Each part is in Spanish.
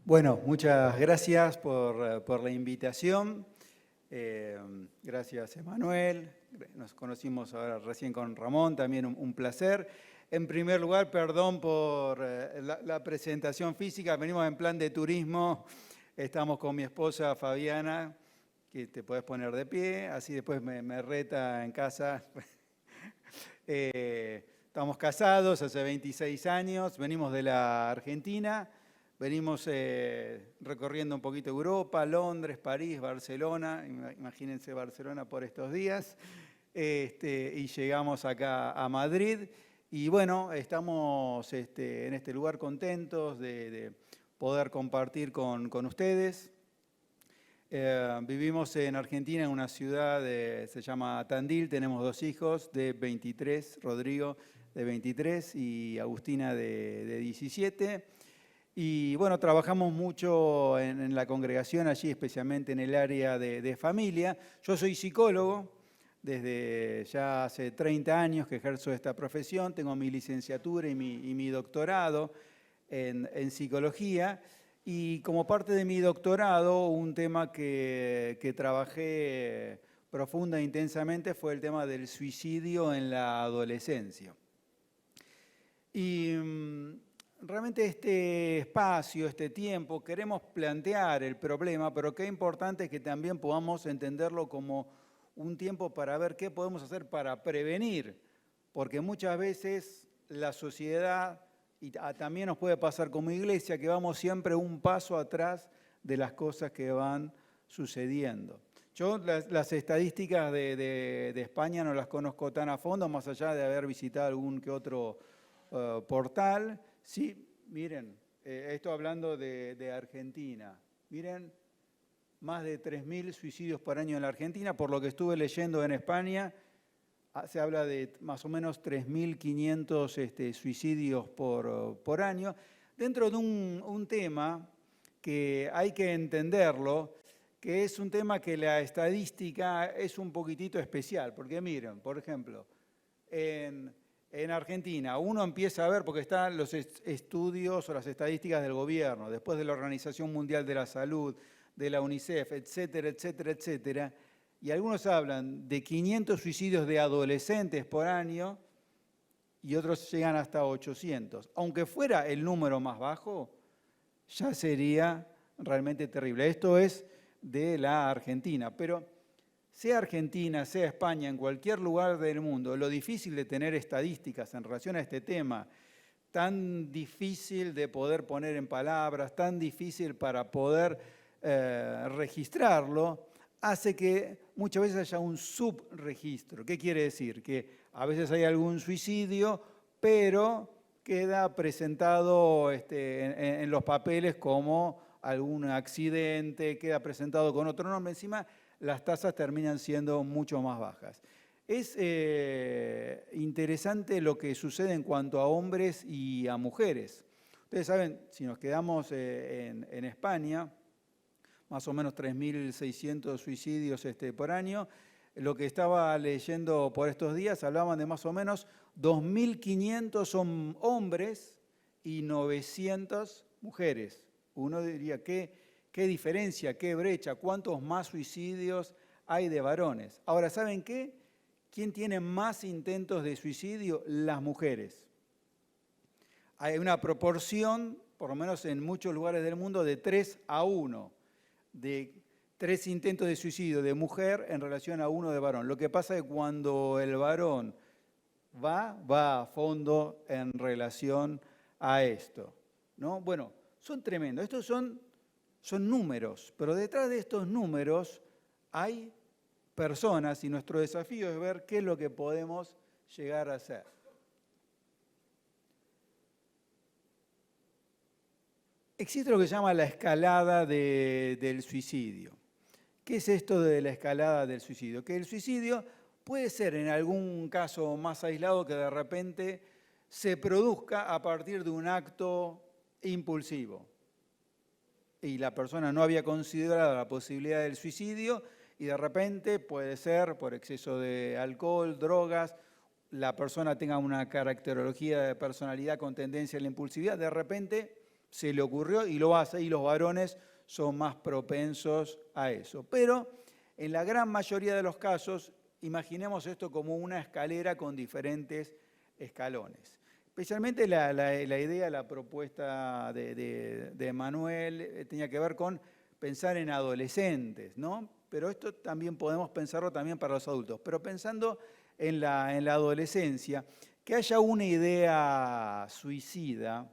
Bueno, muchas gracias por la invitación. Gracias, Emanuel. Nos conocimos ahora recién con Ramón, también un placer. En primer lugar, perdón por la presentación física. Venimos en plan de turismo. Estamos con mi esposa Fabiana, que te puedes poner de pie, así después me reta en casa. Estamos casados hace 26 años, venimos de la Argentina. Venimos recorriendo un poquito Europa, Londres, París, Barcelona, imagínense Barcelona por estos días, y llegamos acá a Madrid. Y bueno, estamos en este lugar contentos de poder compartir con ustedes. Vivimos en Argentina, en una ciudad, se llama Tandil, tenemos 2 hijos de 23, Rodrigo de 23 y Agustina de 17. Y bueno, trabajamos mucho en la congregación allí, especialmente en el área de familia. Yo soy psicólogo, desde ya hace 30 años que ejerzo esta profesión. Tengo mi licenciatura y mi doctorado en psicología. Y como parte de mi doctorado, un tema que trabajé profunda e intensamente fue el tema del suicidio en la adolescencia. Y realmente este espacio, este tiempo, queremos plantear el problema, pero qué importante es que también podamos entenderlo como un tiempo para ver qué podemos hacer para prevenir, porque muchas veces la sociedad, y también nos puede pasar como iglesia, que vamos siempre un paso atrás de las cosas que van sucediendo. Yo las estadísticas de España no las conozco tan a fondo, más allá de haber visitado algún que otro portal. Sí, miren, esto hablando de Argentina. Miren, más de 3.000 suicidios por año en la Argentina. Por lo que estuve leyendo en España, se habla de más o menos 3.500 suicidios por año. Dentro de un tema que hay que entenderlo, que es un tema que la estadística es un poquitito especial. Porque miren, por ejemplo, en Argentina, uno empieza a ver, porque están los estudios o las estadísticas del gobierno, después de la Organización Mundial de la Salud, de la UNICEF, etcétera, etcétera, etcétera, y algunos hablan de 500 suicidios de adolescentes por año y otros llegan hasta 800. Aunque fuera el número más bajo, ya sería realmente terrible. Esto es de la Argentina, pero sea Argentina, sea España, en cualquier lugar del mundo, lo difícil de tener estadísticas en relación a este tema, tan difícil de poder poner en palabras, tan difícil para poder registrarlo, hace que muchas veces haya un subregistro. ¿Qué quiere decir? Que a veces hay algún suicidio, pero queda presentado en los papeles como algún accidente, queda presentado con otro nombre. Encima, las tasas terminan siendo mucho más bajas. Es interesante lo que sucede en cuanto a hombres y a mujeres. Ustedes saben, si nos quedamos en España, más o menos 3.600 suicidios por año. Lo que estaba leyendo por estos días, hablaban de más o menos 2.500 hombres y 900 mujeres. Uno diría, ¿qué diferencia, qué brecha, cuántos más suicidios hay de varones? Ahora, ¿saben qué? ¿Quién tiene más intentos de suicidio? Las mujeres. Hay una proporción, por lo menos en muchos lugares del mundo, de 3-1, de 3 intentos de suicidio de mujer en relación a 1 de varón. Lo que pasa es que cuando el varón va a fondo en relación a esto, ¿no? Bueno, son tremendos. Estos son números, pero detrás de estos números hay personas y nuestro desafío es ver qué es lo que podemos llegar a hacer. Existe lo que se llama la escalada del suicidio. ¿Qué es esto de la escalada del suicidio? Que el suicidio puede ser en algún caso más aislado que de repente se produzca a partir de un acto impulsivo. Y la persona no había considerado la posibilidad del suicidio y de repente puede ser por exceso de alcohol, drogas, la persona tenga una caracterología de personalidad con tendencia a la impulsividad, de repente se le ocurrió y lo hace, y los varones son más propensos a eso. Pero en la gran mayoría de los casos, imaginemos esto como una escalera con diferentes escalones. Especialmente la idea, la propuesta de Manuel tenía que ver con pensar en adolescentes, ¿no? Pero esto también podemos pensarlo también para los adultos. Pero pensando en la adolescencia, que haya una idea suicida,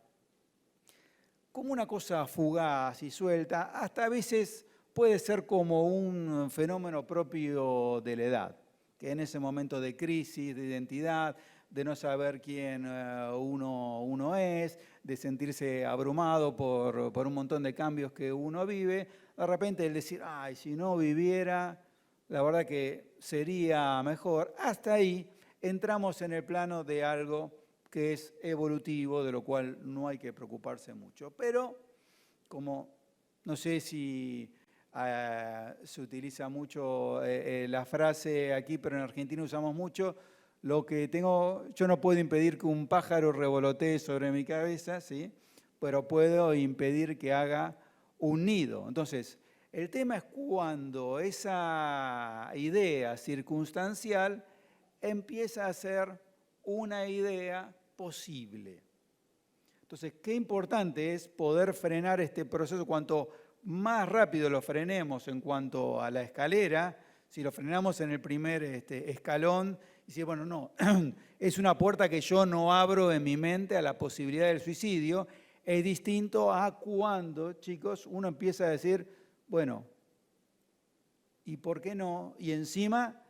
como una cosa fugaz y suelta, hasta a veces puede ser como un fenómeno propio de la edad, que en ese momento de crisis, de identidad, de no saber quién uno es, de sentirse abrumado por un montón de cambios que uno vive, de repente el decir, ay, si no viviera, la verdad que sería mejor. Hasta ahí entramos en el plano de algo que es evolutivo, de lo cual no hay que preocuparse mucho. Pero, como no sé si se utiliza mucho la frase aquí, pero en Argentina usamos mucho, yo no puedo impedir que un pájaro revolotee sobre mi cabeza, ¿sí? Pero puedo impedir que haga un nido. Entonces, el tema es cuando esa idea circunstancial empieza a ser una idea posible. Entonces, qué importante es poder frenar este proceso. Cuanto más rápido lo frenemos en cuanto a la escalera, si lo frenamos en el primer escalón, y decir, bueno, no, es una puerta que yo no abro en mi mente a la posibilidad del suicidio, es distinto a cuando, chicos, uno empieza a decir, bueno, ¿y por qué no? Y encima,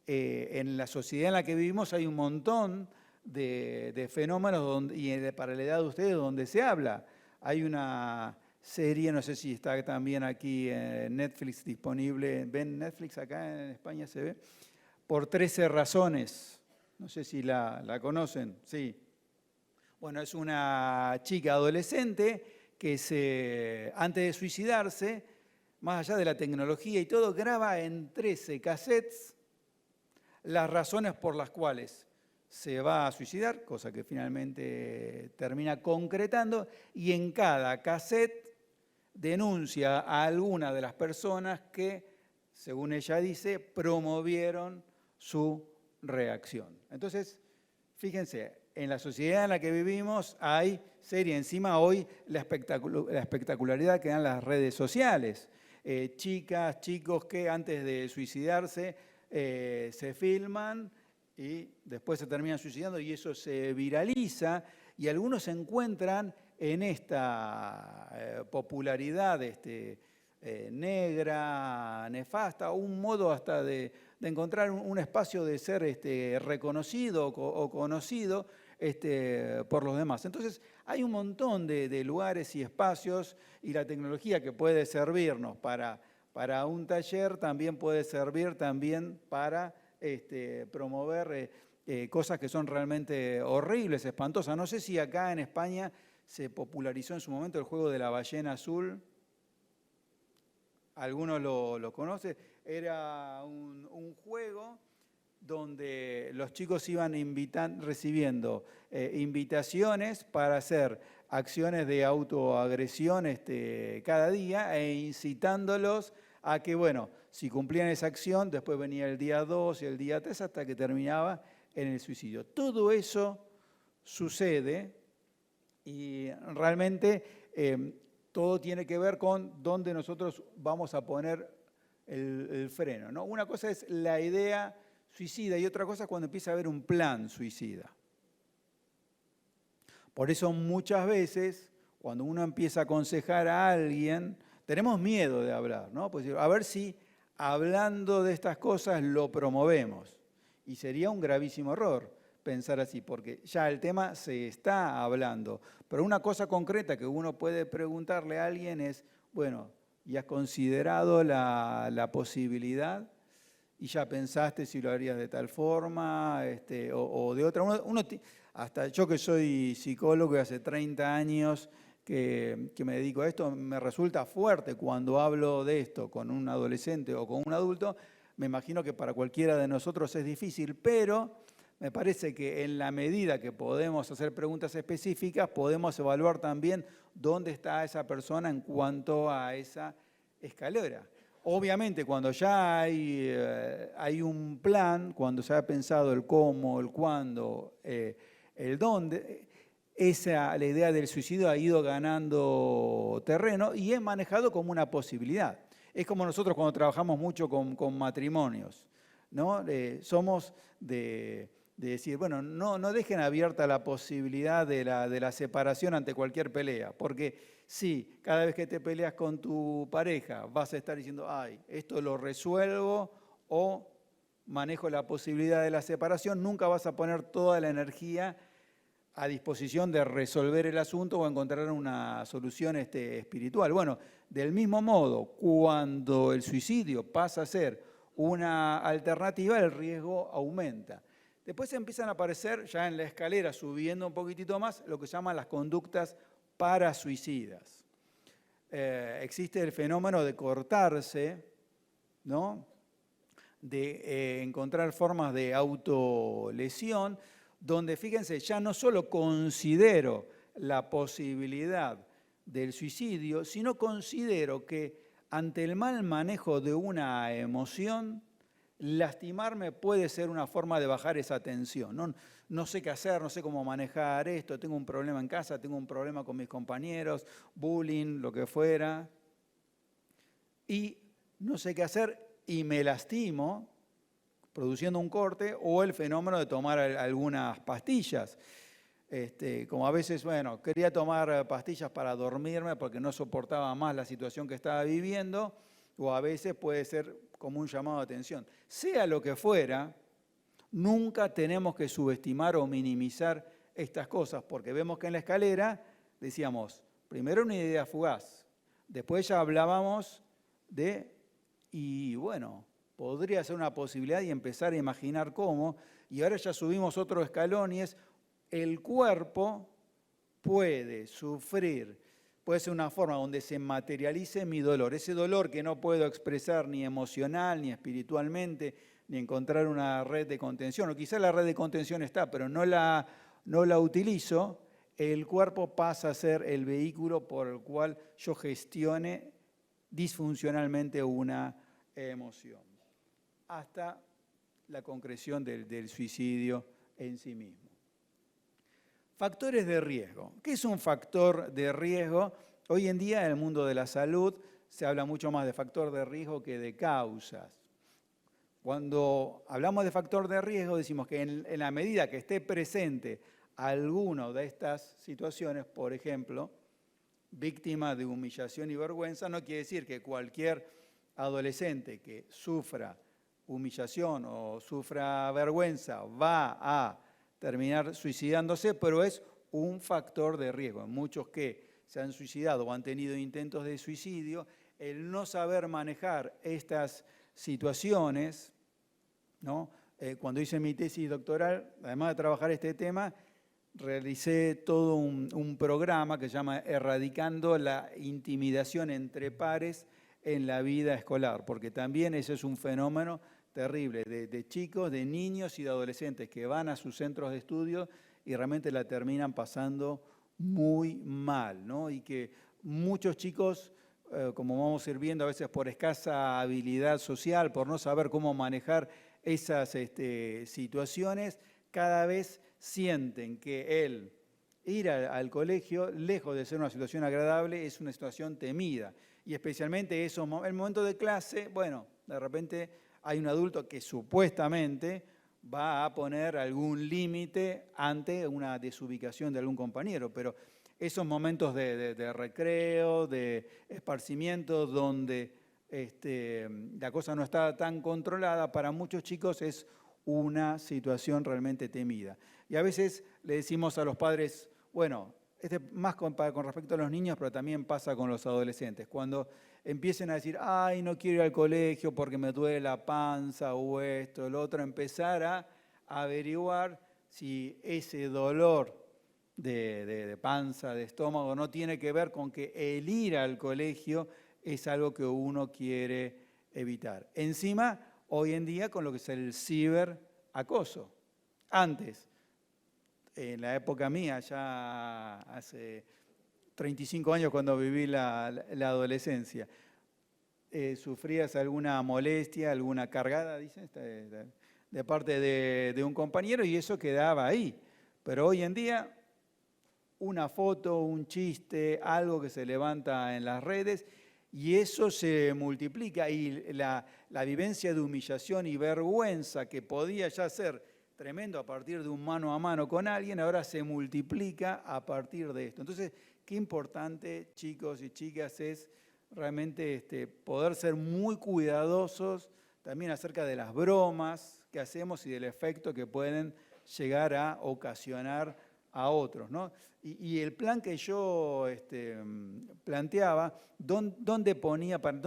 en la sociedad en la que vivimos hay un montón de fenómenos para la edad de ustedes donde se habla. Hay una serie, no sé si está también aquí en Netflix disponible. ¿Ven Netflix acá en España se ve? Por 13 razones. No sé si la conocen. Sí. Bueno, es una chica adolescente que antes de suicidarse, más allá de la tecnología y todo, graba en 13 cassettes las razones por las cuales se va a suicidar, cosa que finalmente termina concretando, y en cada cassette denuncia a alguna de las personas que, según ella dice, promovieron su reacción. Entonces, fíjense, en la sociedad en la que vivimos hay serie encima hoy la espectacularidad que dan las redes sociales. Chicas, chicos que antes de suicidarse se filman y después se terminan suicidando y eso se viraliza y algunos se encuentran en esta popularidad negra, nefasta, un modo hasta de encontrar un espacio de ser reconocido o conocido por los demás. Entonces hay un montón de lugares y espacios y la tecnología que puede servirnos para un taller también puede servir también para promover cosas que son realmente horribles, espantosas. No sé si acá en España se popularizó en su momento el juego de la ballena azul. ¿Alguno lo conoce? Era un juego donde los chicos iban recibiendo invitaciones para hacer acciones de autoagresión cada día e incitándolos a que, bueno, si cumplían esa acción, después venía el día 2 y el día 3 hasta que terminaba en el suicidio. Todo eso sucede y realmente todo tiene que ver con dónde nosotros vamos a poner el freno, ¿no? Una cosa es la idea suicida y otra cosa es cuando empieza a haber un plan suicida. Por eso muchas veces, cuando uno empieza a aconsejar a alguien, tenemos miedo de hablar, ¿no? Pues a ver si hablando de estas cosas lo promovemos. Y sería un gravísimo error pensar así, porque ya el tema se está hablando. Pero una cosa concreta que uno puede preguntarle a alguien es, bueno, ¿y has considerado la posibilidad? ¿Y ya pensaste si lo harías de tal forma o de otra? Hasta yo que soy psicólogo y hace 30 años que me dedico a esto, me resulta fuerte cuando hablo de esto con un adolescente o con un adulto. Me imagino que para cualquiera de nosotros es difícil, pero me parece que en la medida que podemos hacer preguntas específicas, podemos evaluar también dónde está esa persona en cuanto a esa escalera. Obviamente, cuando ya hay un plan, cuando se ha pensado el cómo, el cuándo, el dónde, la idea del suicidio ha ido ganando terreno y es manejado como una posibilidad. Es como nosotros cuando trabajamos mucho con matrimonios, ¿no? Somos de decir, bueno, no dejen abierta la posibilidad de la separación ante cualquier pelea, porque sí, cada vez que te peleas con tu pareja vas a estar diciendo, ay, esto lo resuelvo o manejo la posibilidad de la separación, nunca vas a poner toda la energía a disposición de resolver el asunto o encontrar una solución espiritual. Bueno, del mismo modo, cuando el suicidio pasa a ser una alternativa, el riesgo aumenta. Después empiezan a aparecer, ya en la escalera, subiendo un poquitito más, lo que se llaman las conductas parasuicidas. Existe el fenómeno de cortarse, ¿no? De encontrar formas de autolesión, donde, fíjense, ya no solo considero la posibilidad del suicidio, sino considero que ante el mal manejo de una emoción, lastimarme puede ser una forma de bajar esa tensión. No sé qué hacer, no sé cómo manejar esto, tengo un problema en casa, tengo un problema con mis compañeros, bullying, lo que fuera, y no sé qué hacer y me lastimo, produciendo un corte, o el fenómeno de tomar algunas pastillas. Como a veces, bueno, quería tomar pastillas para dormirme porque no soportaba más la situación que estaba viviendo, o a veces puede ser como un llamado de atención. Sea lo que fuera, nunca tenemos que subestimar o minimizar estas cosas, porque vemos que en la escalera decíamos, primero una idea fugaz, después ya hablábamos y bueno, podría ser una posibilidad y empezar a imaginar cómo, y ahora ya subimos otro escalón y es el cuerpo puede sufrir, puede ser una forma donde se materialice mi dolor, ese dolor que no puedo expresar ni emocional, ni espiritualmente, ni encontrar una red de contención, o quizá la red de contención está, pero no la utilizo, el cuerpo pasa a ser el vehículo por el cual yo gestione disfuncionalmente una emoción, hasta la concreción del suicidio en sí mismo. Factores de riesgo. ¿Qué es un factor de riesgo? Hoy en día en el mundo de la salud se habla mucho más de factor de riesgo que de causas. Cuando hablamos de factor de riesgo decimos que en la medida que esté presente alguno de estas situaciones, por ejemplo, víctima de humillación y vergüenza, no quiere decir que cualquier adolescente que sufra humillación o sufra vergüenza va a terminar suicidándose, pero es un factor de riesgo. En muchos que se han suicidado o han tenido intentos de suicidio, el no saber manejar estas situaciones, ¿no? Cuando hice mi tesis doctoral, además de trabajar este tema, realicé todo un programa que se llama Erradicando la intimidación entre pares en la vida escolar, porque también ese es un fenómeno terrible de chicos, de niños y de adolescentes que van a sus centros de estudio y realmente la terminan pasando muy mal, ¿no? Y que muchos chicos, como vamos a ir viendo, a veces por escasa habilidad social, por no saber cómo manejar esas situaciones, cada vez sienten que el ir al colegio, lejos de ser una situación agradable, es una situación temida. Y especialmente el momento de clase, bueno, de repente hay un adulto que supuestamente va a poner algún límite ante una desubicación de algún compañero, pero esos momentos de recreo, de esparcimiento, donde la cosa no está tan controlada, para muchos chicos es una situación realmente temida. Y a veces le decimos a los padres, bueno, más con respecto a los niños, pero también pasa con los adolescentes, cuando empiecen a decir, ay, no quiero ir al colegio porque me duele la panza o esto, lo otro, empezar a averiguar si ese dolor de panza, de estómago, no tiene que ver con que el ir al colegio es algo que uno quiere evitar. Encima, hoy en día, con lo que es el ciberacoso. Antes, en la época mía, ya hace 35 años cuando viví la adolescencia, ¿sufrías alguna molestia, alguna cargada, dicen, de parte de un compañero? Y eso quedaba ahí. Pero hoy en día, una foto, un chiste, algo que se levanta en las redes, y eso se multiplica. Y la vivencia de humillación y vergüenza que podía ya ser tremendo a partir de un mano a mano con alguien, ahora se multiplica a partir de esto. Entonces, qué importante, chicos y chicas, es realmente poder ser muy cuidadosos también acerca de las bromas que hacemos y del efecto que pueden llegar a ocasionar a otros, ¿no? Y el plan que yo planteaba, ¿dónde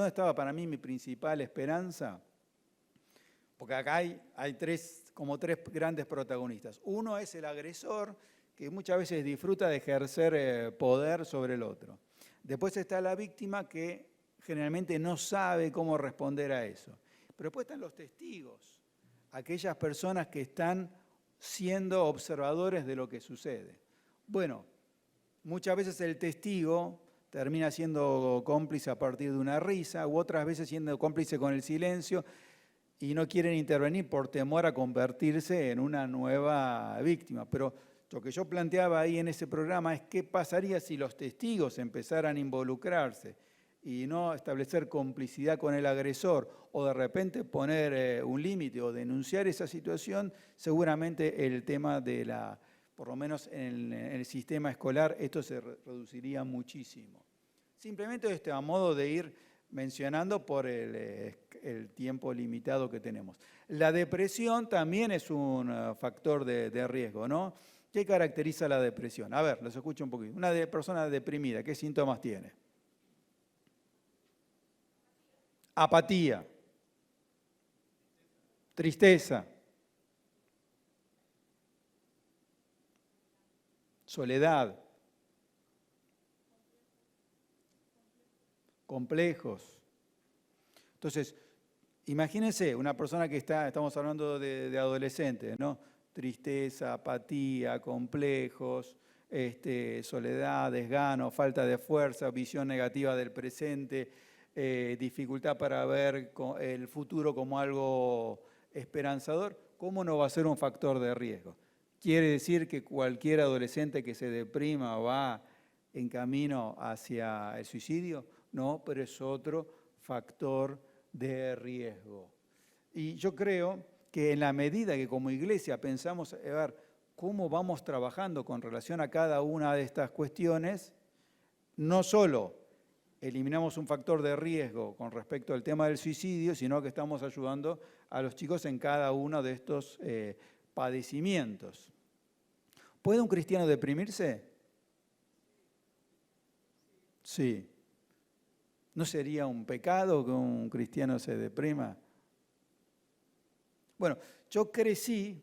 estaba para mí mi principal esperanza? Porque acá hay como tres grandes protagonistas. Uno es el agresor, que muchas veces disfruta de ejercer poder sobre el otro. Después está la víctima, que generalmente no sabe cómo responder a eso. Pero después están los testigos, aquellas personas que están siendo observadores de lo que sucede. Bueno, muchas veces el testigo termina siendo cómplice a partir de una risa, u otras veces siendo cómplice con el silencio, y no quieren intervenir por temor a convertirse en una nueva víctima. Pero lo que yo planteaba ahí en ese programa es qué pasaría si los testigos empezaran a involucrarse y no establecer complicidad con el agresor, o de repente poner un límite o denunciar esa situación. Seguramente el tema por lo menos en el sistema escolar, esto se reduciría muchísimo. Simplemente a modo de ir mencionando por el tiempo limitado que tenemos. La depresión también es un factor de riesgo, ¿no? ¿Qué caracteriza la depresión? A ver, los escucho un poquito. Una persona deprimida, ¿qué síntomas tiene? Apatía, tristeza, soledad, complejos. Entonces, imagínense una persona que estamos hablando de adolescentes, ¿no? Tristeza, apatía, complejos, soledad, desgano, falta de fuerza, visión negativa del presente, dificultad para ver el futuro como algo esperanzador. ¿Cómo no va a ser un factor de riesgo? ¿Quiere decir que cualquier adolescente que se deprima va en camino hacia el suicidio? No, pero es otro factor de riesgo. Y yo creo que en la medida que como iglesia pensamos a ver cómo vamos trabajando con relación a cada una de estas cuestiones, no solo eliminamos un factor de riesgo con respecto al tema del suicidio, sino que estamos ayudando a los chicos en cada uno de estos padecimientos. ¿Puede un cristiano deprimirse? Sí. ¿No sería un pecado que un cristiano se deprima? Bueno, yo crecí,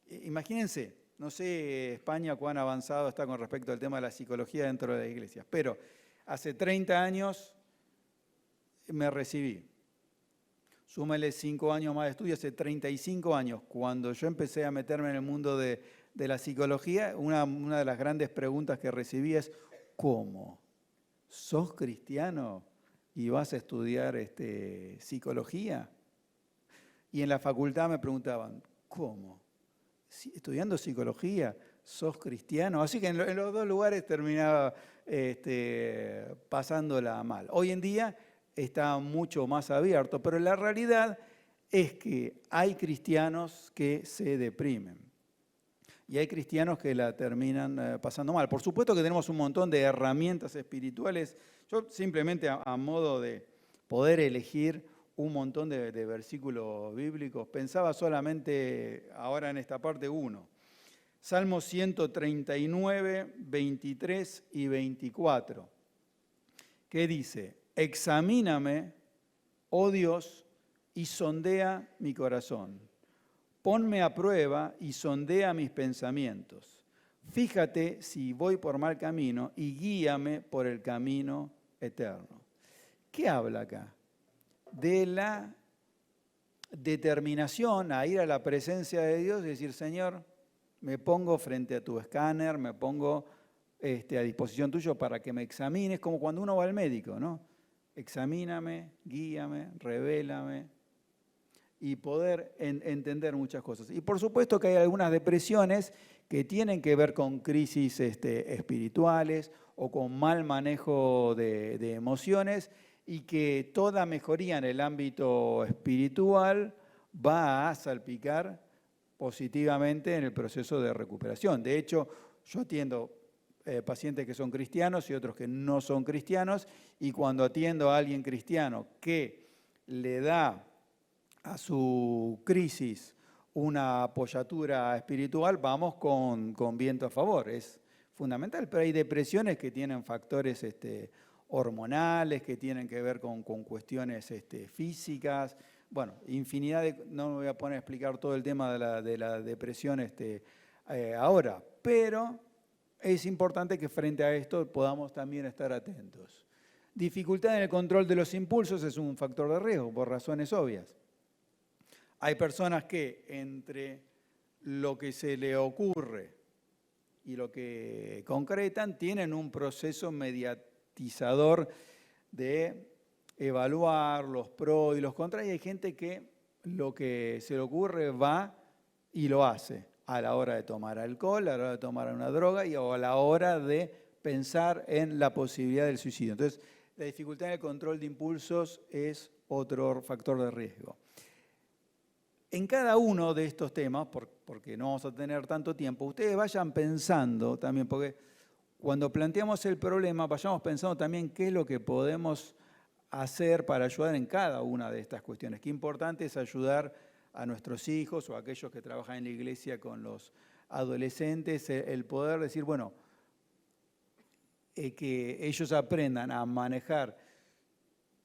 imagínense, no sé España cuán avanzado está con respecto al tema de la psicología dentro de las iglesias, pero hace 30 años me recibí. Súmele 5 años más de estudio, hace 35 años. Cuando yo empecé a meterme en el mundo de la psicología, una de las grandes preguntas que recibí es, ¿cómo? ¿Sos cristiano y vas a estudiar psicología? Y en la facultad me preguntaban, ¿cómo? ¿Estudiando psicología? ¿Sos cristiano? Así que en los dos lugares terminaba pasándola mal. Hoy en día está mucho más abierto, pero la realidad es que hay cristianos que se deprimen y hay cristianos que la terminan pasando mal. Por supuesto que tenemos un montón de herramientas espirituales. Yo simplemente a modo de poder elegir un montón de versículos bíblicos, pensaba solamente ahora en esta parte uno. Salmo 139, 23 y 24, que dice, examíname, oh Dios, y sondea mi corazón. Ponme a prueba y sondea mis pensamientos. Fíjate si voy por mal camino y guíame por el camino eterno. ¿Qué habla acá? De la determinación a ir a la presencia de Dios y decir, Señor, me pongo frente a tu escáner, me pongo a disposición tuyo para que me examines, como cuando uno va al médico, ¿no? Examíname, guíame, revélame y poder entender muchas cosas. Y por supuesto que hay algunas depresiones que tienen que ver con crisis espirituales o con mal manejo de emociones y que toda mejoría en el ámbito espiritual va a salpicar positivamente en el proceso de recuperación. De hecho, yo atiendo pacientes que son cristianos y otros que no son cristianos, y cuando atiendo a alguien cristiano que le da a su crisis una apoyatura espiritual, vamos con viento a favor. Es fundamental, pero hay depresiones que tienen factores hormonales, que tienen que ver con cuestiones físicas. Bueno, infinidad de... No me voy a poner a explicar todo el tema de la depresión ahora, pero es importante que frente a esto podamos también estar atentos. Dificultad en el control de los impulsos es un factor de riesgo, por razones obvias. Hay personas que entre lo que se le ocurre y lo que concretan tienen un proceso mediatizador de evaluar los pros y los contras, y hay gente que lo que se le ocurre va y lo hace a la hora de tomar alcohol, a la hora de tomar una droga o a la hora de pensar en la posibilidad del suicidio. Entonces, la dificultad en el control de impulsos es otro factor de riesgo. En cada uno de estos temas, porque no vamos a tener tanto tiempo, ustedes vayan pensando también, porque cuando planteamos el problema, vayamos pensando también qué es lo que podemos hacer para ayudar en cada una de estas cuestiones. Qué importante es ayudar a nuestros hijos o a aquellos que trabajan en la iglesia con los adolescentes, el poder decir, bueno, que ellos aprendan a manejar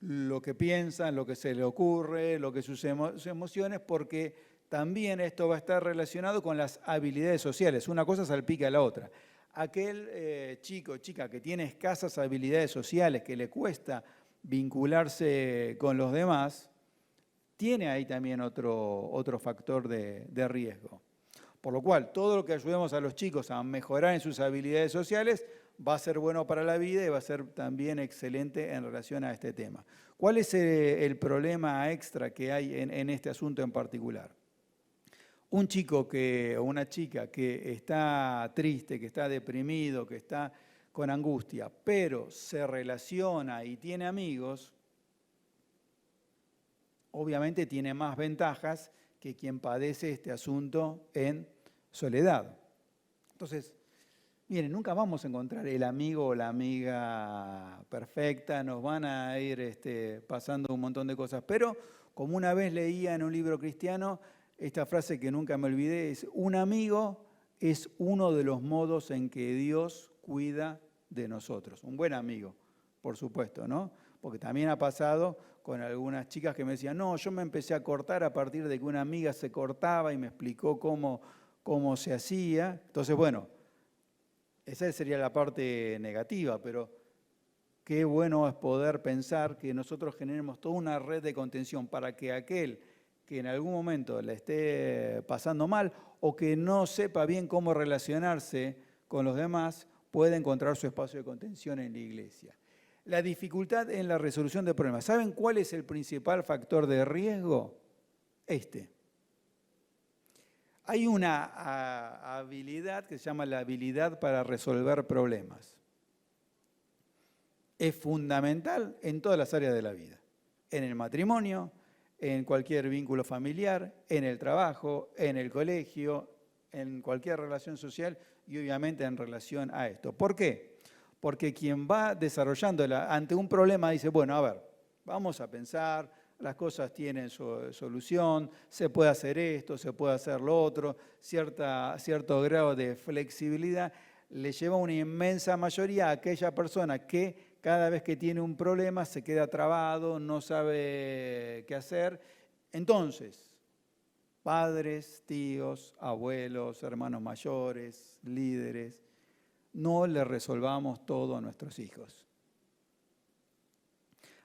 lo que piensan, lo que se les ocurre, lo que sus emociones, porque también esto va a estar relacionado con las habilidades sociales. Una cosa salpica a la otra. Aquel chico o chica que tiene escasas habilidades sociales, que le cuesta vincularse con los demás, tiene ahí también otro factor de riesgo. Por lo cual, todo lo que ayudemos a los chicos a mejorar en sus habilidades sociales va a ser bueno para la vida y va a ser también excelente en relación a este tema. ¿Cuál es el problema extra que hay en este asunto en particular? Un chico o una chica que está triste, que está deprimido, que está con angustia, pero se relaciona y tiene amigos, obviamente tiene más ventajas que quien padece este asunto en soledad. Entonces, miren, nunca vamos a encontrar el amigo o la amiga perfecta, nos van a ir pasando un montón de cosas, pero como una vez leía en un libro cristiano, esta frase que nunca me olvidé es: un amigo es uno de los modos en que Dios cuida de nosotros. Un buen amigo, por supuesto, ¿no? Porque también ha pasado con algunas chicas que me decían, no, yo me empecé a cortar a partir de que una amiga se cortaba y me explicó cómo se hacía. Entonces, bueno, esa sería la parte negativa, pero qué bueno es poder pensar que nosotros generemos toda una red de contención para que aquel que en algún momento la esté pasando mal o que no sepa bien cómo relacionarse con los demás, pueda encontrar su espacio de contención en la iglesia. La dificultad en la resolución de problemas. ¿Saben cuál es el principal factor de riesgo? Hay una habilidad que se llama la habilidad para resolver problemas. Es fundamental en todas las áreas de la vida. En el matrimonio, en cualquier vínculo familiar, en el trabajo, en el colegio, en cualquier relación social y obviamente en relación a esto. ¿Por qué? Porque quien va desarrollándola ante un problema dice, bueno, a ver, vamos a pensar, las cosas tienen su solución, se puede hacer esto, se puede hacer lo otro, cierto grado de flexibilidad le lleva a una inmensa mayoría a aquella persona que cada vez que tiene un problema se queda trabado, no sabe qué hacer. Entonces, padres, tíos, abuelos, hermanos mayores, líderes, no le resolvamos todo a nuestros hijos.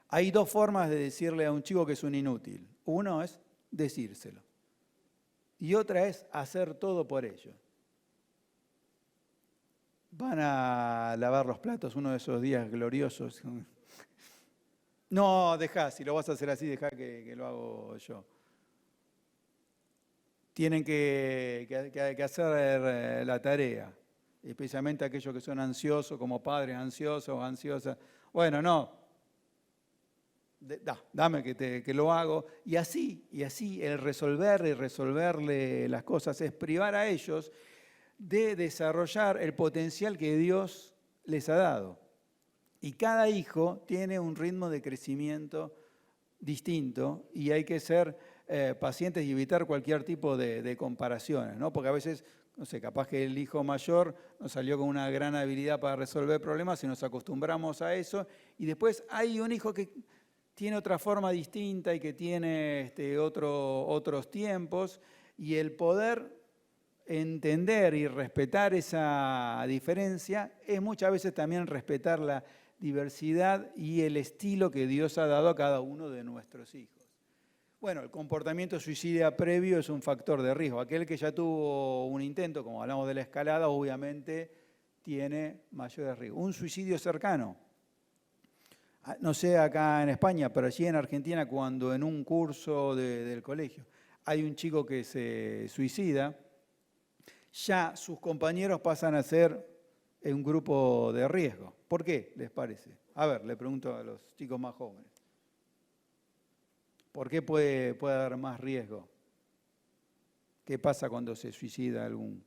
Hay dos formas de decirle a un chico que es un inútil. Uno es decírselo. Y otra es hacer todo por ellos. Van a lavar los platos uno de esos días gloriosos. No, dejá, si lo vas a hacer así, dejá que lo hago yo. Tienen que hacer la tarea, especialmente aquellos que son ansiosos, como padres ansiosos o ansiosas. Bueno, no, dame que lo hago. Y así el resolver y resolverle las cosas es privar a ellos de desarrollar el potencial que Dios les ha dado. Y cada hijo tiene un ritmo de crecimiento distinto y hay que ser pacientes y evitar cualquier tipo de comparaciones, ¿no? Porque a veces, no sé, capaz que el hijo mayor nos salió con una gran habilidad para resolver problemas y nos acostumbramos a eso, y después hay un hijo que tiene otra forma distinta y que tiene otros tiempos, y el poder entender y respetar esa diferencia es muchas veces también respetar la diversidad y el estilo que Dios ha dado a cada uno de nuestros hijos. Bueno, el comportamiento suicida previo es un factor de riesgo. Aquel que ya tuvo un intento, como hablamos de la escalada, obviamente tiene mayores riesgos. Un suicidio cercano. No sé acá en España, pero allí en Argentina, cuando en un curso del colegio hay un chico que se suicida, ya sus compañeros pasan a ser un grupo de riesgo. ¿Por qué les parece? A ver, le pregunto a los chicos más jóvenes. ¿Por qué puede haber más riesgo? ¿Qué pasa cuando se suicida algún?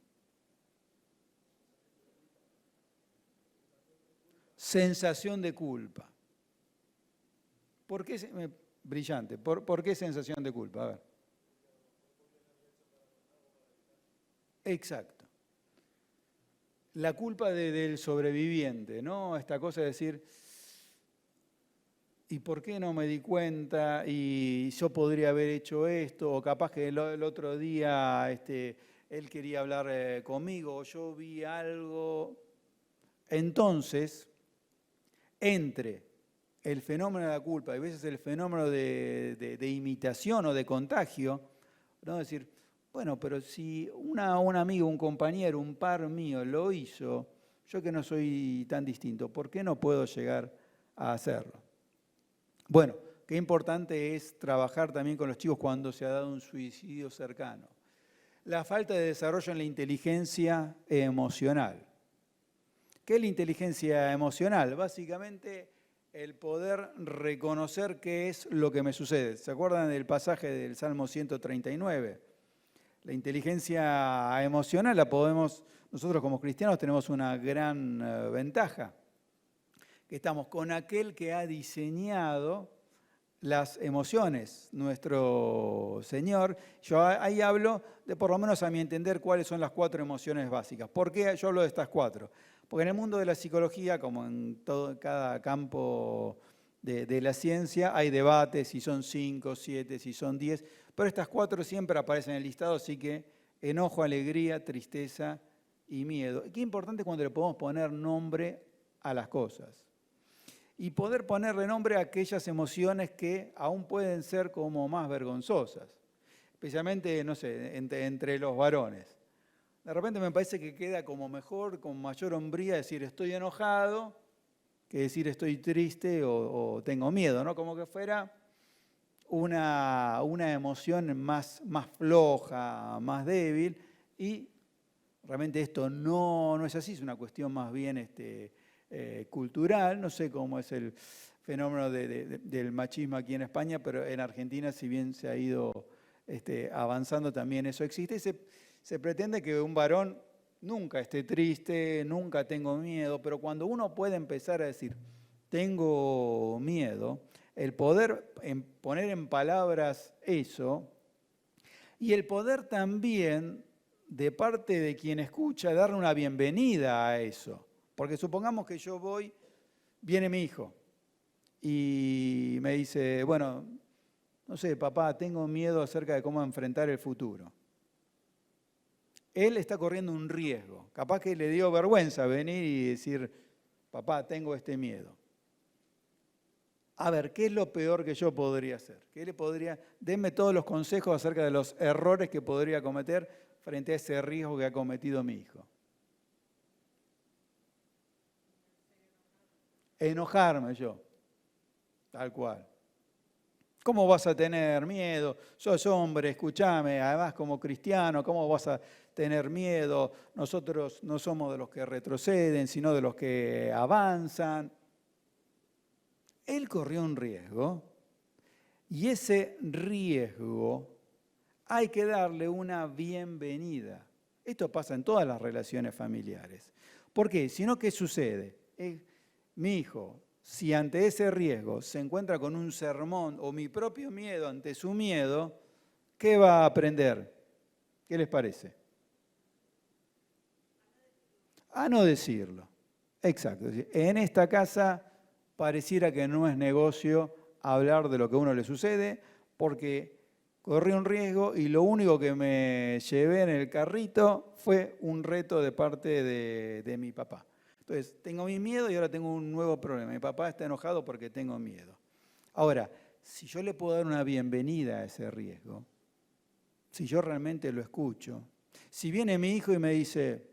Sensación de culpa. ¿Por qué? Brillante. ¿Por qué sensación de culpa? A ver. Exacto. La culpa del sobreviviente, ¿no? Esta cosa de decir, ¿y por qué no me di cuenta? Y yo podría haber hecho esto, o capaz que el otro día él quería hablar conmigo, o yo vi algo. Entonces, entre el fenómeno de la culpa y a veces el fenómeno de imitación o de contagio, ¿no? Es decir, bueno, pero si un amigo, un compañero, un par mío lo hizo, yo que no soy tan distinto, ¿por qué no puedo llegar a hacerlo? Bueno, qué importante es trabajar también con los chicos cuando se ha dado un suicidio cercano. La falta de desarrollo en la inteligencia emocional. ¿Qué es la inteligencia emocional? Básicamente el poder reconocer qué es lo que me sucede. ¿Se acuerdan del pasaje del Salmo 139? La inteligencia emocional la podemos, nosotros como cristianos tenemos una gran ventaja, que estamos con aquel que ha diseñado las emociones, nuestro Señor. Yo ahí hablo de, por lo menos a mi entender, cuáles son las 4 emociones básicas. ¿Por qué yo hablo de estas 4? Porque en el mundo de la psicología, como en cada campo de la ciencia, hay debates si son 5, 7, si son 10, pero estas 4 siempre aparecen en el listado, así que enojo, alegría, tristeza y miedo. Qué importante cuando le podemos poner nombre a las cosas. Y poder ponerle nombre a aquellas emociones que aún pueden ser como más vergonzosas, especialmente, no sé, entre los varones. De repente me parece que queda como mejor, con mayor hombría, decir estoy enojado, que decir estoy triste o tengo miedo, ¿no? Como que fuera una emoción más floja, más débil, y realmente esto no es así, es una cuestión más bien cultural. No sé cómo es el fenómeno del machismo aquí en España, pero en Argentina, si bien se ha ido avanzando, también eso existe. Se pretende que un varón nunca esté triste, nunca tengo miedo, pero cuando uno puede empezar a decir, tengo miedo, el poder poner en palabras eso, y el poder también, de parte de quien escucha, darle una bienvenida a eso. Porque supongamos que yo viene mi hijo y me dice, bueno, no sé, papá, tengo miedo acerca de cómo enfrentar el futuro. Él está corriendo un riesgo. Capaz que le dio vergüenza venir y decir, papá, tengo este miedo. A ver, ¿qué es lo peor que yo podría hacer? Denme todos los consejos acerca de los errores que podría cometer frente a ese riesgo que ha cometido mi hijo. Enojarme yo, tal cual. ¿Cómo vas a tener miedo? Sos hombre, escúchame, además como cristiano, ¿cómo vas a tener miedo? Nosotros no somos de los que retroceden, sino de los que avanzan. Él corrió un riesgo y ese riesgo hay que darle una bienvenida. Esto pasa en todas las relaciones familiares. ¿Por qué? Si no, ¿qué sucede? Mi hijo, si ante ese riesgo se encuentra con un sermón o mi propio miedo ante su miedo, ¿qué va a aprender? ¿Qué les parece? A no decirlo. Exacto. En esta casa pareciera que no es negocio hablar de lo que a uno le sucede porque corrí un riesgo y lo único que me llevé en el carrito fue un reto de parte de mi papá. Entonces, tengo mi miedo y ahora tengo un nuevo problema. Mi papá está enojado porque tengo miedo. Ahora, si yo le puedo dar una bienvenida a ese riesgo, si yo realmente lo escucho, si viene mi hijo y me dice,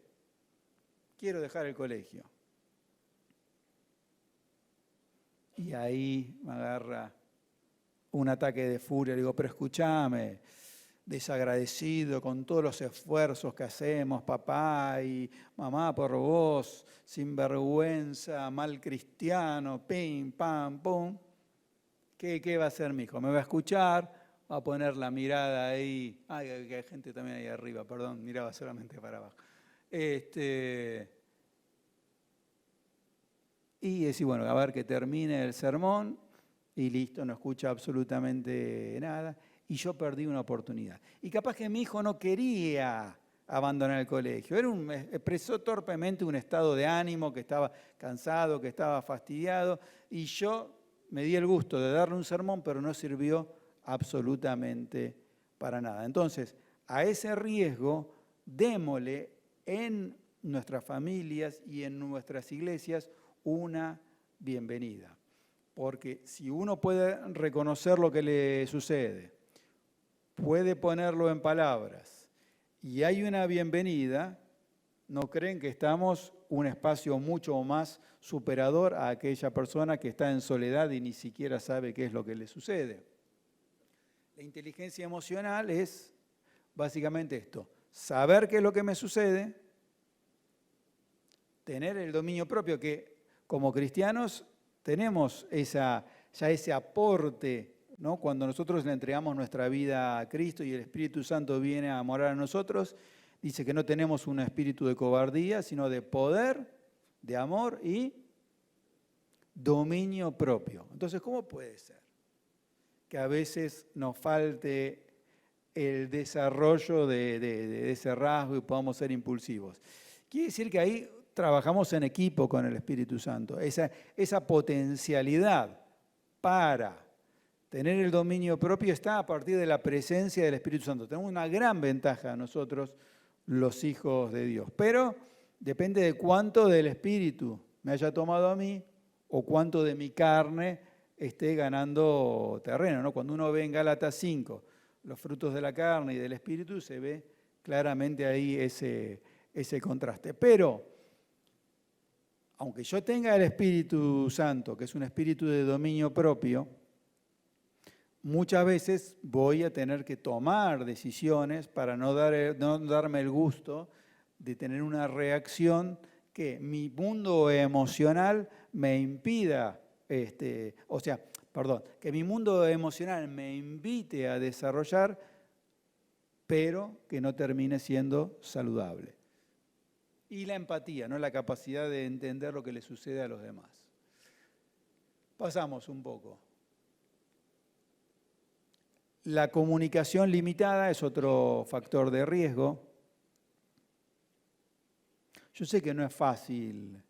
quiero dejar el colegio, y ahí me agarra un ataque de furia, le digo, pero escúchame, desagradecido con todos los esfuerzos que hacemos, papá y mamá, por vos, sinvergüenza, mal cristiano, pim, pam, pum. ¿Qué va a hacer mi hijo? Me va a escuchar, va a poner la mirada ahí. Ay, que hay gente también ahí arriba, perdón, miraba solamente para abajo. Y decir, bueno, a ver que termine el sermón y listo, no escucha absolutamente nada. Y yo perdí una oportunidad. Y capaz que mi hijo no quería abandonar el colegio. Expresó torpemente un estado de ánimo, que estaba cansado, que estaba fastidiado. Y yo me di el gusto de darle un sermón, pero no sirvió absolutamente para nada. Entonces, a ese riesgo, démosle en nuestras familias y en nuestras iglesias una bienvenida. Porque si uno puede reconocer lo que le sucede, puede ponerlo en palabras y hay una bienvenida, ¿no creen que estamos un espacio mucho más superador a aquella persona que está en soledad y ni siquiera sabe qué es lo que le sucede? La inteligencia emocional es básicamente esto, saber qué es lo que me sucede, tener el dominio propio, que como cristianos tenemos ya ese aporte, ¿no? Cuando nosotros le entregamos nuestra vida a Cristo y el Espíritu Santo viene a morar en nosotros, dice que no tenemos un espíritu de cobardía, sino de poder, de amor y dominio propio. Entonces, ¿cómo puede ser que a veces nos falte el desarrollo de ese rasgo y podamos ser impulsivos? Quiere decir que ahí trabajamos en equipo con el Espíritu Santo. Esa potencialidad para tener el dominio propio está a partir de la presencia del Espíritu Santo. Tenemos una gran ventaja nosotros, los hijos de Dios. Pero depende de cuánto del Espíritu me haya tomado a mí o cuánto de mi carne esté ganando terreno, ¿no? Cuando uno ve en Gálatas 5 los frutos de la carne y del Espíritu, se ve claramente ahí ese contraste. Pero aunque yo tenga el Espíritu Santo, que es un espíritu de dominio propio, muchas veces voy a tener que tomar decisiones para no darme el gusto de tener una reacción que mi mundo emocional me impida, que mi mundo emocional me invite a desarrollar, pero que no termine siendo saludable. Y la empatía, ¿no? La capacidad de entender lo que le sucede a los demás. Pasamos un poco. La comunicación limitada es otro factor de riesgo. Yo sé que no es fácil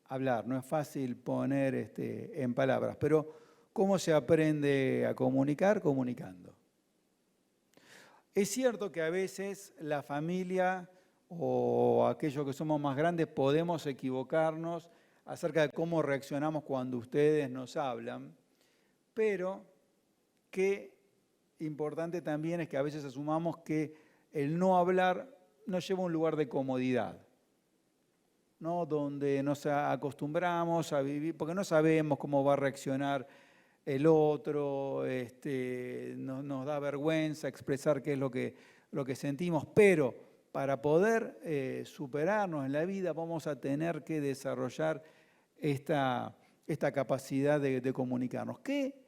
hablar, no es fácil poner en palabras, pero ¿cómo se aprende a comunicar? Comunicando. Es cierto que a veces la familia o aquellos que somos más grandes podemos equivocarnos acerca de cómo reaccionamos cuando ustedes nos hablan, pero qué importante también es que a veces asumamos que el no hablar nos lleva a un lugar de comodidad, ¿no? Donde nos acostumbramos a vivir, porque no sabemos cómo va a reaccionar el otro, nos da vergüenza expresar qué es lo que sentimos, pero para poder superarnos en la vida vamos a tener que desarrollar esta capacidad de comunicarnos, que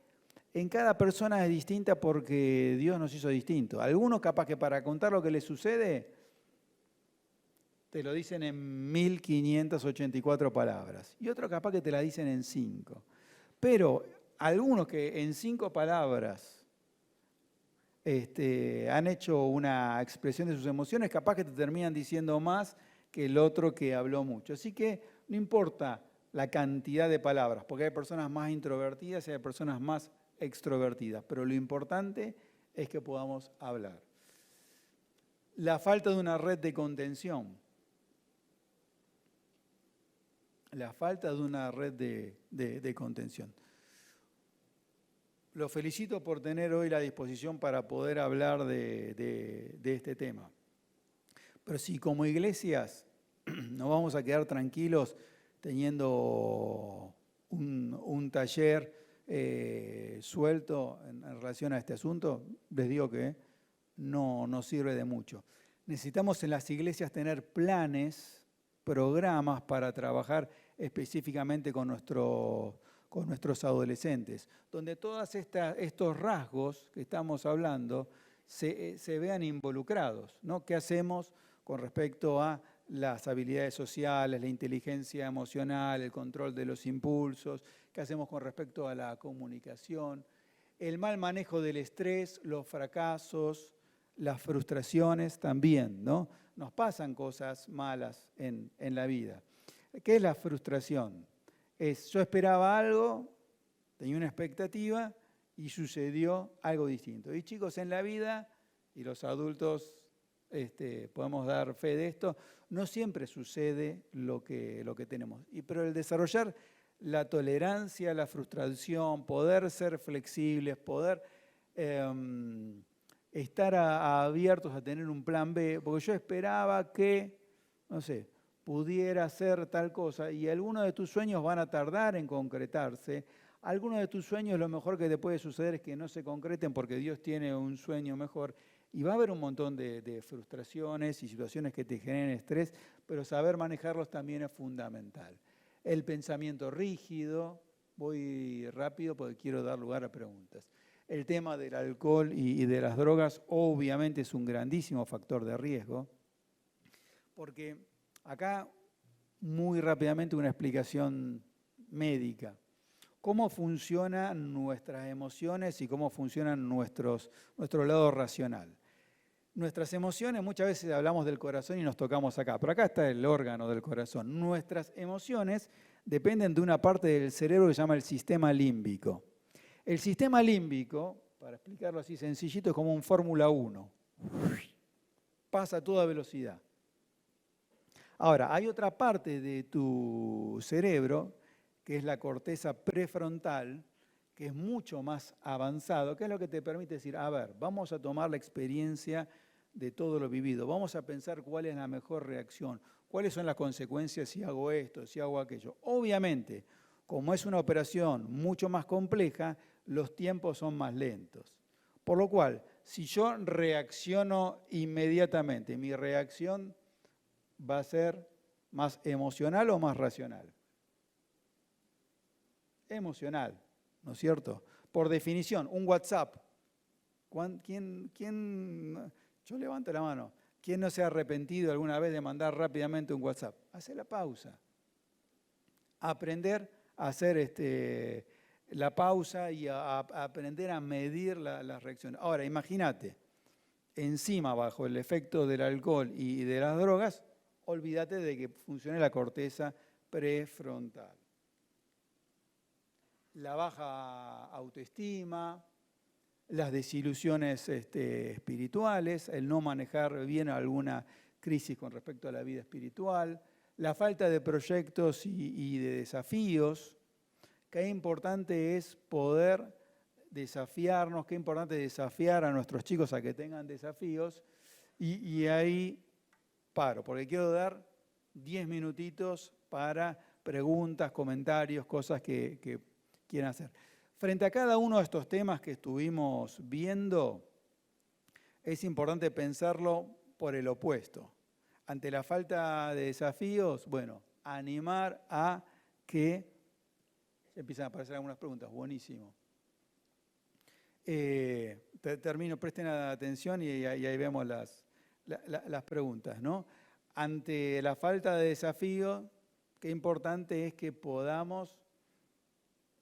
en cada persona es distinta porque Dios nos hizo distintos. Algunos capaz que para contar lo que les sucede te lo dicen en 1584 palabras y otros capaz que te la dicen en 5. Pero algunos que en 5 palabras han hecho una expresión de sus emociones, capaz que te terminan diciendo más que el otro que habló mucho. Así que no importa la cantidad de palabras, porque hay personas más introvertidas y hay personas más extrovertidas, pero lo importante es que podamos hablar. La falta de una red de contención. La falta de una red de contención. Los felicito por tener hoy la disposición para poder hablar de este tema. Pero si como iglesias nos vamos a quedar tranquilos teniendo un taller suelto en relación a este asunto, les digo que no nos sirve de mucho. Necesitamos en las iglesias tener planes, programas para trabajar específicamente con nuestros adolescentes, donde todos estos rasgos que estamos hablando se vean involucrados, ¿no? ¿Qué hacemos con respecto a las habilidades sociales, la inteligencia emocional, el control de los impulsos? ¿Qué hacemos con respecto a la comunicación? El mal manejo del estrés, los fracasos, las frustraciones también, ¿no? Nos pasan cosas malas en la vida. ¿Qué es la frustración? Yo esperaba algo, tenía una expectativa y sucedió algo distinto. Y chicos, en la vida, y los adultos podemos dar fe de esto, no siempre sucede lo que tenemos. Pero el desarrollar la tolerancia a la frustración, poder ser flexibles, poder estar abiertos a tener un plan B, porque yo esperaba que, no sé, pudiera hacer tal cosa y algunos de tus sueños van a tardar en concretarse. Algunos de tus sueños lo mejor que te puede suceder es que no se concreten porque Dios tiene un sueño mejor y va a haber un montón de frustraciones y situaciones que te generen estrés, pero saber manejarlos también es fundamental. El pensamiento rígido, voy rápido porque quiero dar lugar a preguntas. El tema del alcohol y de las drogas obviamente es un grandísimo factor de riesgo, porque acá muy rápidamente una explicación médica. ¿Cómo funcionan nuestras emociones y cómo funciona nuestro lado racional? Nuestras emociones, muchas veces hablamos del corazón y nos tocamos acá, pero acá está el órgano del corazón. Nuestras emociones dependen de una parte del cerebro que se llama el sistema límbico. El sistema límbico, para explicarlo así sencillito, es como un Fórmula 1. Pasa a toda velocidad. Ahora, hay otra parte de tu cerebro, que es la corteza prefrontal, que es mucho más avanzado, que es lo que te permite decir, a ver, vamos a tomar la experiencia de todo lo vivido, vamos a pensar cuál es la mejor reacción, cuáles son las consecuencias si hago esto, si hago aquello. Obviamente, como es una operación mucho más compleja, los tiempos son más lentos. Por lo cual, si yo reacciono inmediatamente, mi reacción va a ser más emocional o más racional. Emocional, ¿no es cierto? Por definición, un WhatsApp. Yo levanto la mano. ¿Quién no se ha arrepentido alguna vez de mandar rápidamente un WhatsApp? Hace la pausa. Aprender a hacer la pausa y a aprender a medir las reacciones. Ahora, imagínate, encima, bajo el efecto del alcohol y de las drogas, olvídate de que funcione la corteza prefrontal. La baja autoestima, las desilusiones espirituales, el no manejar bien alguna crisis con respecto a la vida espiritual, la falta de proyectos y de desafíos. Qué importante es poder desafiarnos, qué importante desafiar a nuestros chicos a que tengan desafíos. Y ahí paro, porque quiero dar 10 minutitos para preguntas, comentarios, cosas que quieran hacer. Frente a cada uno de estos temas que estuvimos viendo, es importante pensarlo por el opuesto. Ante la falta de desafíos, bueno, animar a que... Empiezan a aparecer algunas preguntas, buenísimo. Termino, presten atención y ahí vemos las preguntas, ¿no? Ante la falta de desafío, qué importante es que podamos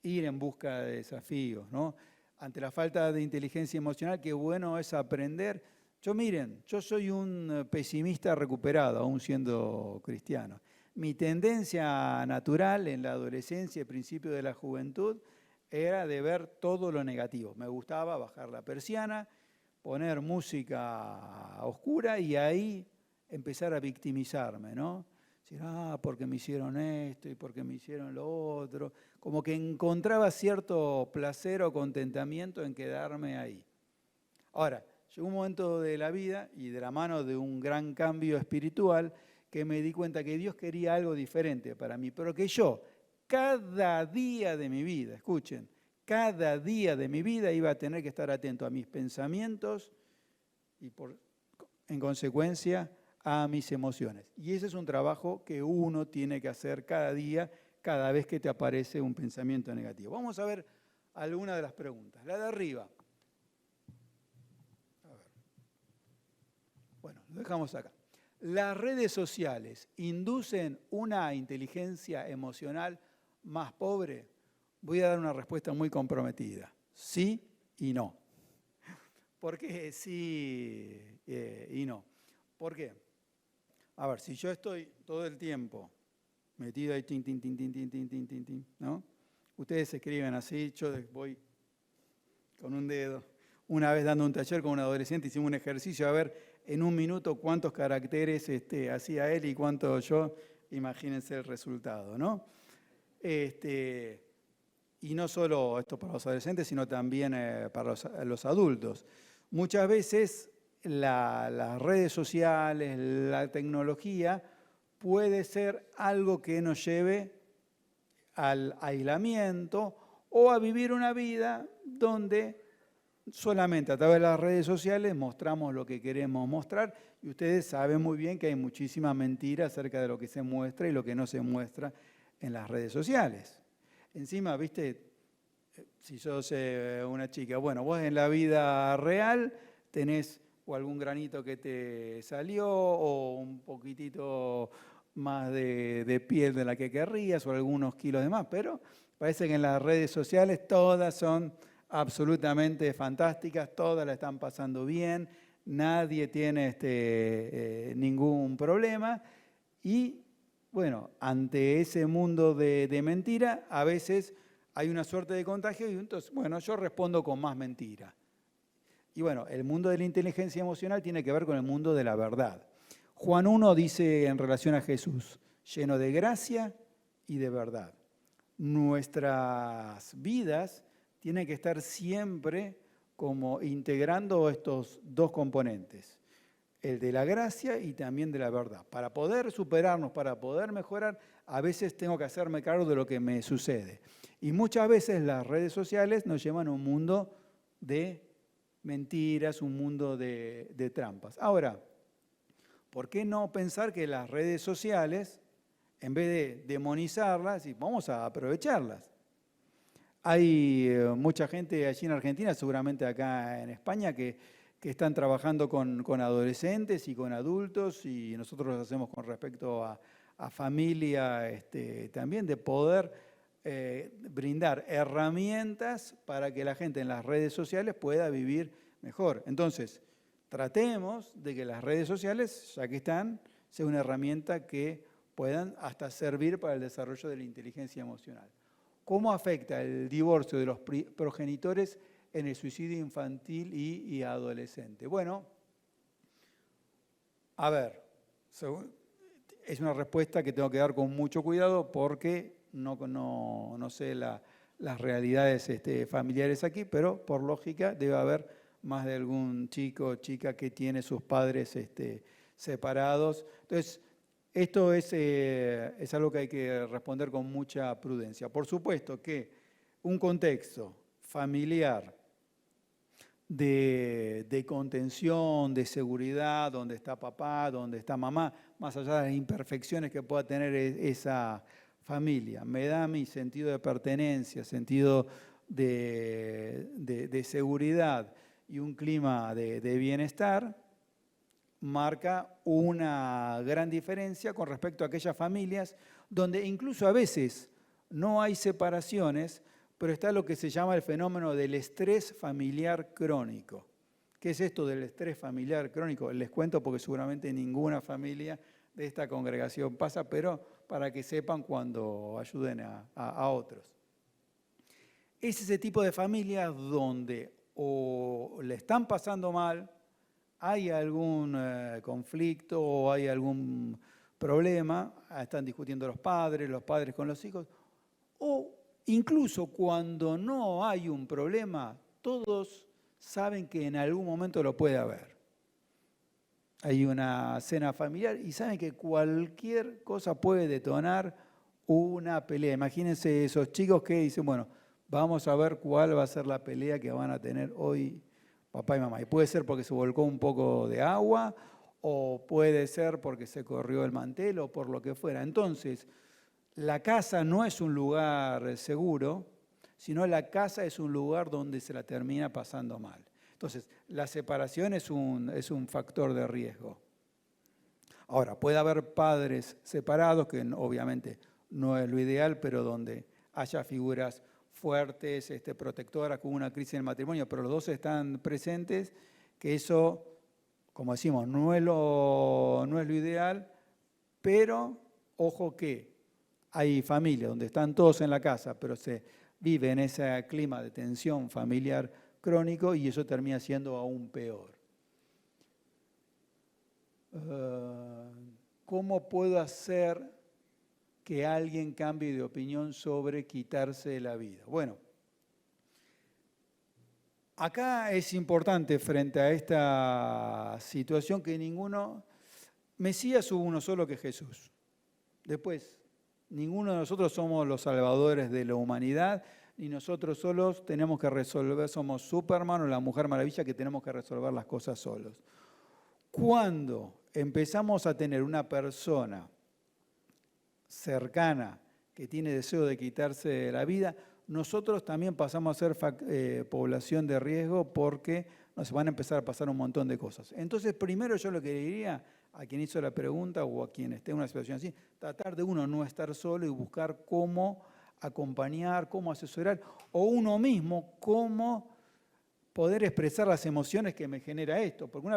ir en busca de desafíos, ¿no? Ante la falta de inteligencia emocional, qué bueno es aprender. Yo soy un pesimista recuperado, aún siendo cristiano. Mi tendencia natural en la adolescencia y principio de la juventud era de ver todo lo negativo. Me gustaba bajar la persiana, poner música oscura y ahí empezar a victimizarme, ¿no? Decir, porque me hicieron esto y porque me hicieron lo otro. Como que encontraba cierto placer o contentamiento en quedarme ahí. Ahora, llegó un momento de la vida y de la mano de un gran cambio espiritual que me di cuenta que Dios quería algo diferente para mí, pero que yo, cada día de mi vida, escuchen, cada día de mi vida iba a tener que estar atento a mis pensamientos y en consecuencia a mis emociones. Y ese es un trabajo que uno tiene que hacer cada día, cada vez que te aparece un pensamiento negativo. Vamos a ver algunas de las preguntas. La de arriba. A ver. Bueno, lo dejamos acá. ¿Las redes sociales inducen una inteligencia emocional más pobre? Voy a dar una respuesta muy comprometida. Sí y no. ¿Por qué sí y no? ¿Por qué? A ver, si yo estoy todo el tiempo metido ahí, tin, tin, tin, tin, tin, tin, tin, tin, tin, ¿no? Ustedes escriben así, yo voy con un dedo. Una vez dando un taller con un adolescente hicimos un ejercicio a ver en un minuto cuántos caracteres hacía él y cuánto yo, imagínense el resultado, ¿no? Y no solo esto para los adolescentes, sino también para los adultos. Muchas veces las redes sociales, la tecnología, puede ser algo que nos lleve al aislamiento o a vivir una vida donde solamente a través de las redes sociales mostramos lo que queremos mostrar y ustedes saben muy bien que hay muchísima mentira acerca de lo que se muestra y lo que no se muestra en las redes sociales. Encima, viste, si sos una chica, bueno, vos en la vida real tenés o algún granito que te salió o un poquitito más de piel de la que querrías o algunos kilos de más, pero parece que en las redes sociales todas son absolutamente fantásticas, todas la están pasando bien, nadie tiene ningún problema y bueno, ante ese mundo de mentira, a veces hay una suerte de contagio y entonces, bueno, yo respondo con más mentira. Y bueno, el mundo de la inteligencia emocional tiene que ver con el mundo de la verdad. Juan 1 dice en relación a Jesús, lleno de gracia y de verdad. Nuestras vidas tienen que estar siempre como integrando estos dos componentes, el de la gracia y también de la verdad. Para poder superarnos, para poder mejorar, a veces tengo que hacerme cargo de lo que me sucede. Y muchas veces las redes sociales nos llevan a un mundo de mentiras, un mundo de trampas. Ahora, ¿por qué no pensar que las redes sociales, en vez de demonizarlas, vamos a aprovecharlas? Hay mucha gente allí en Argentina, seguramente acá en España, que están trabajando con adolescentes y con adultos, y nosotros lo hacemos con respecto a familia también, de poder brindar herramientas para que la gente en las redes sociales pueda vivir mejor. Entonces, tratemos de que las redes sociales, ya que están, sea una herramienta que puedan hasta servir para el desarrollo de la inteligencia emocional. ¿Cómo afecta el divorcio de los progenitores en el suicidio infantil y adolescente? Bueno, a ver, es una respuesta que tengo que dar con mucho cuidado porque no sé la las realidades familiares aquí, pero por lógica debe haber más de algún chico o chica que tiene sus padres separados. Entonces, esto es algo que hay que responder con mucha prudencia. Por supuesto que un contexto familiar de contención, de seguridad, donde está papá, donde está mamá, más allá de las imperfecciones que pueda tener esa familia. Me da mi sentido de pertenencia, sentido de seguridad y un clima de bienestar, marca una gran diferencia con respecto a aquellas familias donde incluso a veces no hay separaciones, pero está lo que se llama el fenómeno del estrés familiar crónico. ¿Qué es esto del estrés familiar crónico? Les cuento porque seguramente ninguna familia de esta congregación pasa, pero para que sepan cuando ayuden a otros. Es ese tipo de familias donde o le están pasando mal, hay algún conflicto o hay algún problema, están discutiendo los padres con los hijos, o incluso cuando no hay un problema, todos saben que en algún momento lo puede haber. Hay una cena familiar y saben que cualquier cosa puede detonar una pelea. Imagínense esos chicos que dicen, bueno, vamos a ver cuál va a ser la pelea que van a tener hoy papá y mamá. Y puede ser porque se volcó un poco de agua, o puede ser porque se corrió el mantel, o por lo que fuera. Entonces, la casa no es un lugar seguro, sino la casa es un lugar donde se la termina pasando mal. Entonces, la separación es un factor de riesgo. Ahora, puede haber padres separados, que obviamente no es lo ideal, pero donde haya figuras fuertes, protectoras, con una crisis en el matrimonio, pero los dos están presentes, que eso, como decimos, no es lo ideal, pero ojo que hay familias donde están todos en la casa, pero se vive en ese clima de tensión familiar crónico y eso termina siendo aún peor. ¿Cómo puedo hacer que alguien cambie de opinión sobre quitarse la vida? Bueno, acá es importante frente a esta situación que Mesías hubo uno solo, que es Jesús. Después, ninguno de nosotros somos los salvadores de la humanidad, ni nosotros solos tenemos que resolver, somos Superman o la Mujer Maravilla que tenemos que resolver las cosas solos. Cuando empezamos a tener una persona cercana que tiene deseo de quitarse la vida, nosotros también pasamos a ser población de riesgo porque nos van a empezar a pasar un montón de cosas. Entonces, primero yo lo que diría a quien hizo la pregunta o a quien esté en una situación así, tratar de uno no estar solo y buscar cómo acompañar, cómo asesorar, o uno mismo cómo poder expresar las emociones que me genera esto. Porque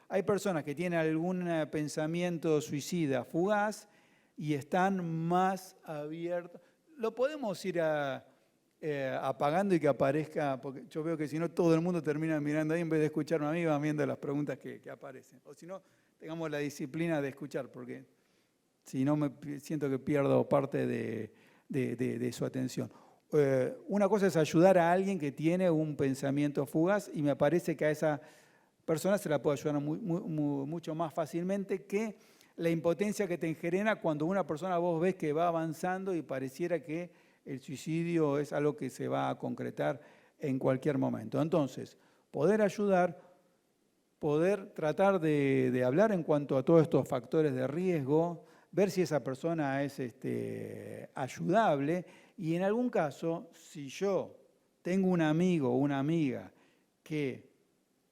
hay personas que tienen algún pensamiento suicida fugaz y están más abiertos. Lo podemos ir apagando y que aparezca, porque yo veo que si no todo el mundo termina mirando ahí en vez de escucharme a mí, van viendo las preguntas que aparecen. O si no, tengamos la disciplina de escuchar, porque si no siento que pierdo parte de su atención. Una cosa es ayudar a alguien que tiene un pensamiento fugaz y me parece que a esa persona se la puede ayudar mucho más fácilmente que la impotencia que te genera cuando una persona vos ves que va avanzando y pareciera que el suicidio es algo que se va a concretar en cualquier momento. Entonces, poder ayudar, poder tratar de hablar en cuanto a todos estos factores de riesgo, ver si esa persona es ayudable y en algún caso, si yo tengo un amigo o una amiga que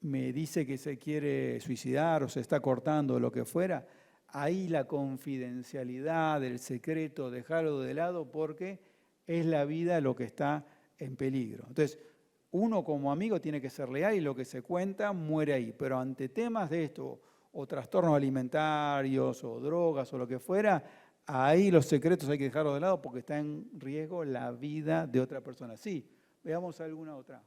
me dice que se quiere suicidar o se está cortando o lo que fuera, ahí la confidencialidad, el secreto, dejarlo de lado porque es la vida lo que está en peligro. Entonces, uno como amigo tiene que ser leal y lo que se cuenta muere ahí. Pero ante temas de esto, o trastornos alimentarios, o drogas, o lo que fuera, ahí los secretos hay que dejarlos de lado porque está en riesgo la vida de otra persona. Sí, veamos alguna otra.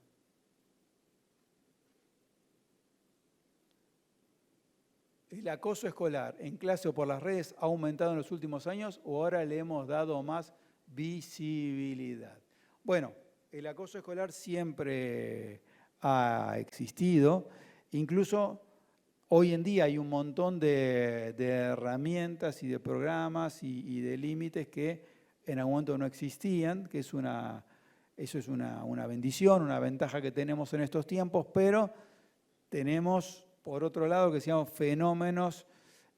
¿El acoso escolar en clase o por las redes ha aumentado en los últimos años o ahora le hemos dado más visibilidad? Bueno, el acoso escolar siempre ha existido, incluso hoy en día hay un montón de herramientas y de programas y de límites que en algún momento no existían, que eso es una bendición, una ventaja que tenemos en estos tiempos, pero tenemos, por otro lado, que se llaman fenómenos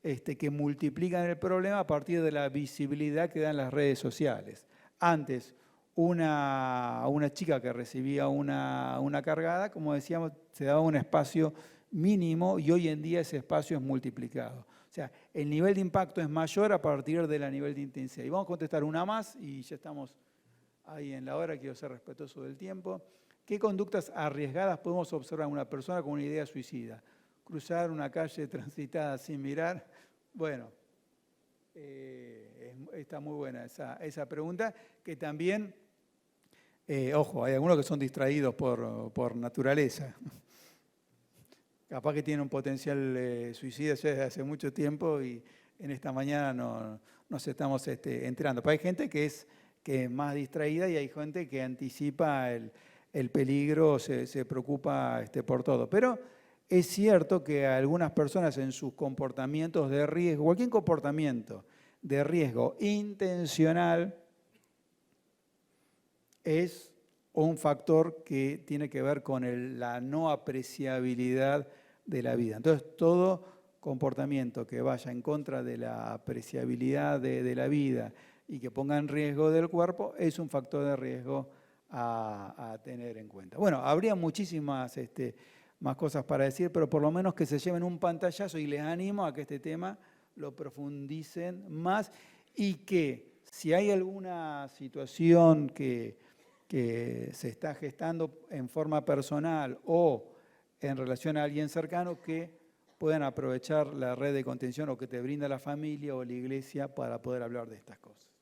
que multiplican el problema a partir de la visibilidad que dan las redes sociales. Antes, una chica que recibía una cargada, como decíamos, se daba un espacio mínimo y hoy en día ese espacio es multiplicado. O sea, el nivel de impacto es mayor a partir del nivel de intensidad. Y vamos a contestar una más y ya estamos ahí en la hora, quiero ser respetuoso del tiempo. ¿Qué conductas arriesgadas podemos observar en una persona con una idea suicida? Cruzar una calle transitada sin mirar. Bueno, está muy buena esa pregunta, que también, ojo, hay algunos que son distraídos por naturaleza. Capaz que tienen un potencial suicida ya desde hace mucho tiempo y en esta mañana nos estamos enterando. Pero hay gente que es más distraída y hay gente que anticipa el peligro, se preocupa por todo. Pero es cierto que algunas personas en sus comportamientos de riesgo, cualquier comportamiento de riesgo intencional, es un factor que tiene que ver con la no apreciabilidad de la vida. Entonces, todo comportamiento que vaya en contra de la apreciabilidad de la vida y que ponga en riesgo del cuerpo es un factor de riesgo a tener en cuenta. Bueno, habría muchísimas más cosas para decir, pero por lo menos que se lleven un pantallazo y les animo a que este tema lo profundicen más y que si hay alguna situación que se está gestando en forma personal o en relación a alguien cercano, que puedan aprovechar la red de contención o que te brinda la familia o la iglesia para poder hablar de estas cosas.